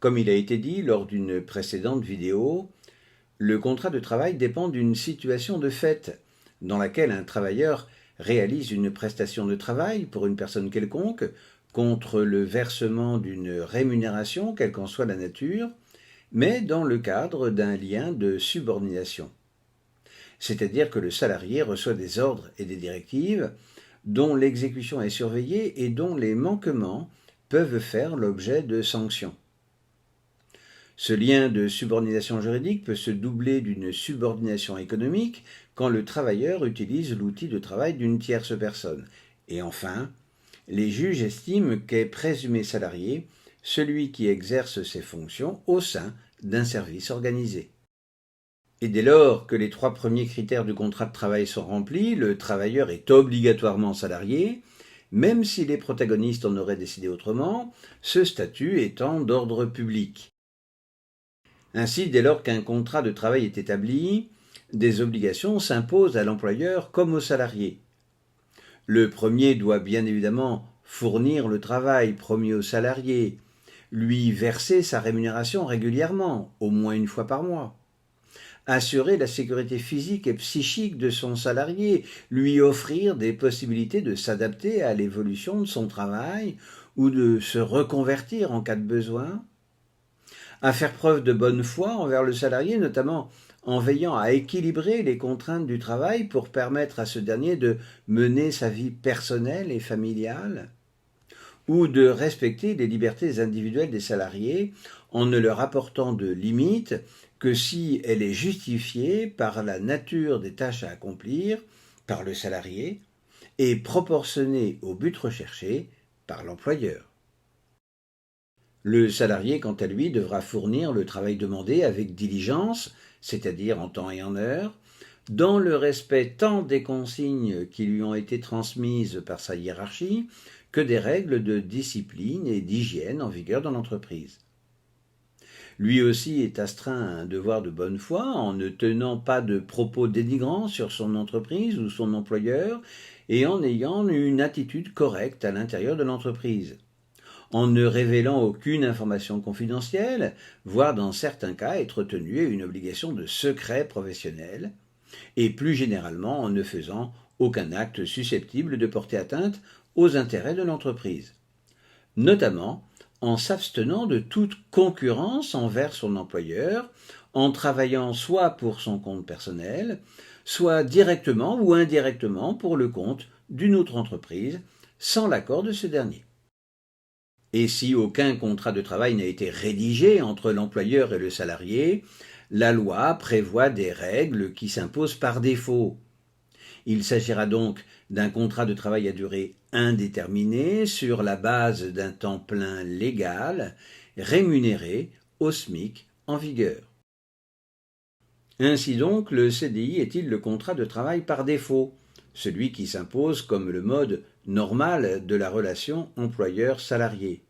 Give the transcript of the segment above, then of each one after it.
Comme il a été dit lors d'une précédente vidéo, le contrat de travail dépend d'une situation de fait dans laquelle un travailleur réalise une prestation de travail pour une personne quelconque contre le versement d'une rémunération, quelle qu'en soit la nature, mais dans le cadre d'un lien de subordination. C'est-à-dire que le salarié reçoit des ordres et des directives dont l'exécution est surveillée et dont les manquements peuvent faire l'objet de sanctions. Ce lien de subordination juridique peut se doubler d'une subordination économique quand le travailleur utilise l'outil de travail d'une tierce personne. Et enfin, les juges estiment qu'est présumé salarié celui qui exerce ses fonctions au sein d'un service organisé. Et dès lors que les 3 premiers critères du contrat de travail sont remplis, le travailleur est obligatoirement salarié, même si les protagonistes en auraient décidé autrement, ce statut étant d'ordre public. Ainsi, dès lors qu'un contrat de travail est établi, des obligations s'imposent à l'employeur comme au salarié. Le premier doit bien évidemment fournir le travail promis au salarié, lui verser sa rémunération régulièrement, au moins une fois par mois, assurer la sécurité physique et psychique de son salarié, lui offrir des possibilités de s'adapter à l'évolution de son travail ou de se reconvertir en cas de besoin, à faire preuve de bonne foi envers le salarié, notamment en veillant à équilibrer les contraintes du travail pour permettre à ce dernier de mener sa vie personnelle et familiale, ou de respecter les libertés individuelles des salariés en ne leur apportant de limites que si elle est justifiée par la nature des tâches à accomplir par le salarié et proportionnée au but recherché par l'employeur. Le salarié, quant à lui, devra fournir le travail demandé avec diligence, c'est-à-dire en temps et en heure, dans le respect tant des consignes qui lui ont été transmises par sa hiérarchie que des règles de discipline et d'hygiène en vigueur dans l'entreprise. Lui aussi est astreint à un devoir de bonne foi en ne tenant pas de propos dénigrants sur son entreprise ou son employeur et en ayant une attitude correcte à l'intérieur de l'entreprise, en ne révélant aucune information confidentielle, voire dans certains cas être tenu à une obligation de secret professionnel, et plus généralement en ne faisant aucun acte susceptible de porter atteinte aux intérêts de l'entreprise, notamment en s'abstenant de toute concurrence envers son employeur, en travaillant soit pour son compte personnel, soit directement ou indirectement pour le compte d'une autre entreprise, sans l'accord de ce dernier. Et si aucun contrat de travail n'a été rédigé entre l'employeur et le salarié, la loi prévoit des règles qui s'imposent par défaut. Il s'agira donc d'un contrat de travail à durée indéterminée sur la base d'un temps plein légal, rémunéré au SMIC en vigueur. Ainsi donc, le CDI est-il le contrat de travail par défaut, celui qui s'impose comme le mode normal de la relation employeur-salarié.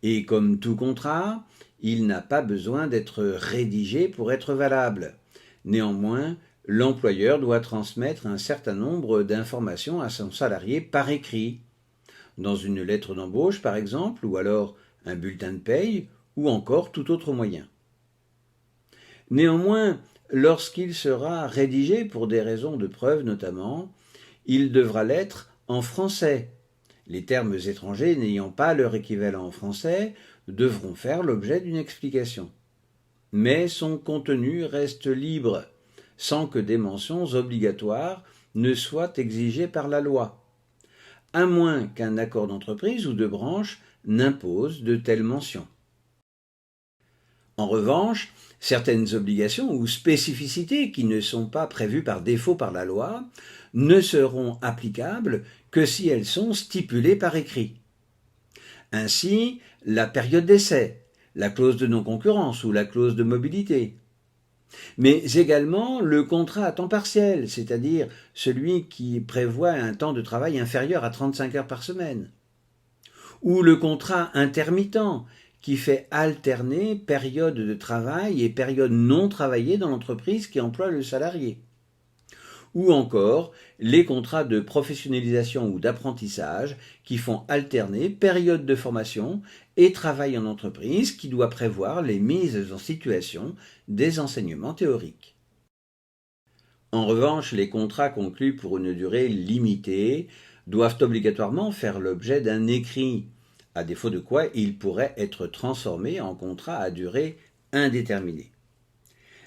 Et comme tout contrat, il n'a pas besoin d'être rédigé pour être valable. Néanmoins, l'employeur doit transmettre un certain nombre d'informations à son salarié par écrit, dans une lettre d'embauche par exemple, ou alors un bulletin de paye, ou encore tout autre moyen. Néanmoins, lorsqu'il sera rédigé pour des raisons de preuve notamment, il devra l'être en français. Les termes étrangers n'ayant pas leur équivalent en français devront faire l'objet d'une explication. Mais son contenu reste libre, sans que des mentions obligatoires ne soient exigées par la loi, à moins qu'un accord d'entreprise ou de branche n'impose de telles mentions. En revanche, certaines obligations ou spécificités qui ne sont pas prévues par défaut par la loi ne seront applicables que si elles sont stipulées par écrit. Ainsi, la période d'essai, la clause de non-concurrence ou la clause de mobilité, mais également le contrat à temps partiel, c'est-à-dire celui qui prévoit un temps de travail inférieur à 35 heures par semaine, ou le contrat intermittent qui fait alterner période de travail et période non travaillée dans l'entreprise qui emploie le salarié, ou encore les contrats de professionnalisation ou d'apprentissage qui font alterner période de formation et travail en entreprise qui doit prévoir les mises en situation des enseignements théoriques. En revanche, les contrats conclus pour une durée limitée doivent obligatoirement faire l'objet d'un écrit, à défaut de quoi ils pourraient être transformés en contrats à durée indéterminée.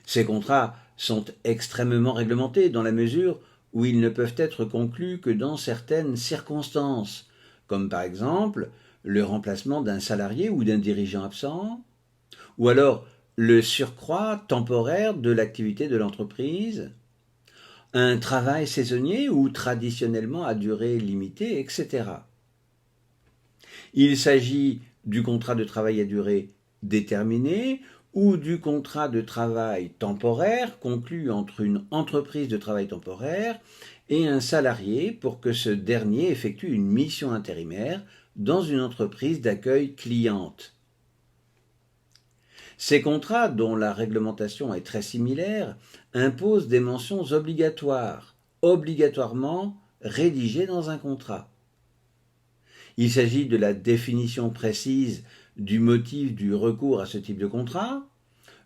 Ces contrats sont extrêmement réglementés dans la mesure où ils ne peuvent être conclus que dans certaines circonstances, comme par exemple le remplacement d'un salarié ou d'un dirigeant absent, ou alors le surcroît temporaire de l'activité de l'entreprise, un travail saisonnier ou traditionnellement à durée limitée, etc. Il s'agit du contrat de travail à durée déterminée ou du contrat de travail temporaire conclu entre une entreprise de travail temporaire et un salarié pour que ce dernier effectue une mission intérimaire dans une entreprise d'accueil cliente. Ces contrats, dont la réglementation est très similaire, imposent des mentions obligatoirement rédigées dans un contrat. Il s'agit de la définition précise du motif du recours à ce type de contrat,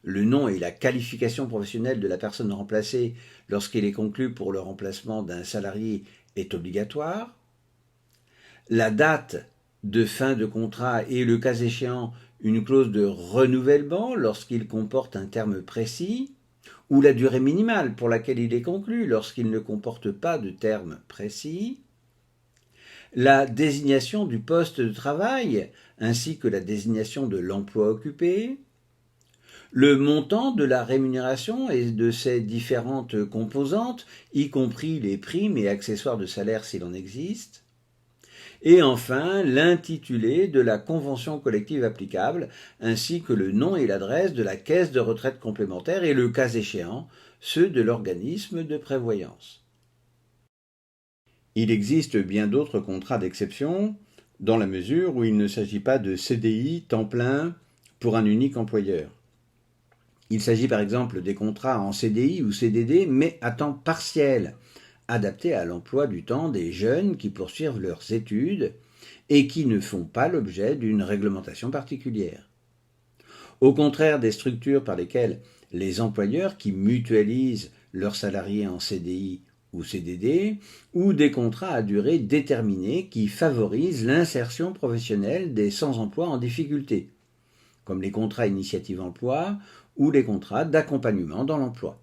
le nom et la qualification professionnelle de la personne remplacée lorsqu'il est conclu pour le remplacement d'un salarié est obligatoire, la date de fin de contrat et le cas échéant une clause de renouvellement lorsqu'il comporte un terme précis, ou la durée minimale pour laquelle il est conclu lorsqu'il ne comporte pas de terme précis, la désignation du poste de travail ainsi que la désignation de l'emploi occupé, le montant de la rémunération et de ses différentes composantes, y compris les primes et accessoires de salaire s'il en existe, et enfin l'intitulé de la convention collective applicable, ainsi que le nom et l'adresse de la caisse de retraite complémentaire et le cas échéant, ceux de l'organisme de prévoyance. Il existe bien d'autres contrats d'exception, dans la mesure où il ne s'agit pas de CDI temps plein pour un unique employeur. Il s'agit par exemple des contrats en CDI ou CDD, mais à temps partiel, adaptés à l'emploi du temps des jeunes qui poursuivent leurs études et qui ne font pas l'objet d'une réglementation particulière. Au contraire des structures par lesquelles les employeurs qui mutualisent leurs salariés en CDI ou CDD, ou des contrats à durée déterminée qui favorisent l'insertion professionnelle des sans-emploi en difficulté, comme les contrats initiative emploi ou les contrats d'accompagnement dans l'emploi.